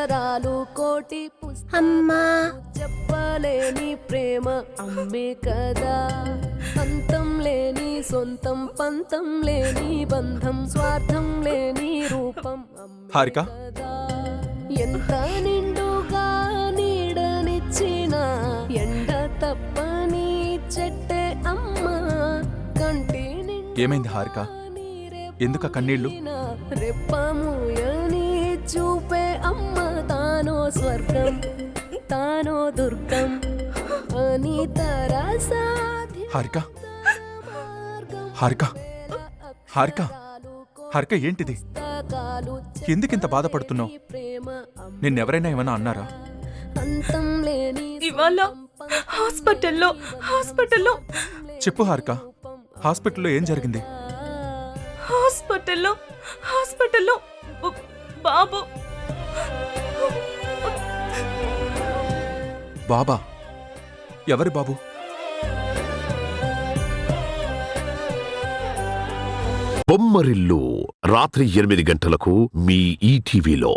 అక్షరాలు కోటి అమ్మా చెప్పలేని ప్రేమ అమ్మే కదా అంతం లేని సొంతం పంతం లేని బంధం స్వార్థం లేని రూపం హారిక ఎంత నిండుగా నీడనిచ్చిన ఎండ తప్పని చెట్టే అమ్మ కంటి ఏమైంది హారిక ఎందుక కన్నీళ్లు రెప్పముయని చూపే అమ్మ తానో స్వర్గం తానో దుర్గం అని హారిక హారిక హారిక హారిక ఏంటిది ఎందుకింత బాధపడుతున్నావు నిన్నెవరైనా ఏమన్నా అన్నారా ఇవాళ హాస్పిటల్లో చెప్పు హారిక హాస్పిటల్లో ఏం జరిగింది హాస్పిటల్లో బాబు బాబా ఎవరి బాబు బొమ్మరిల్లు రాత్రి 8 గంటలకు మీ ఈటీవీలో.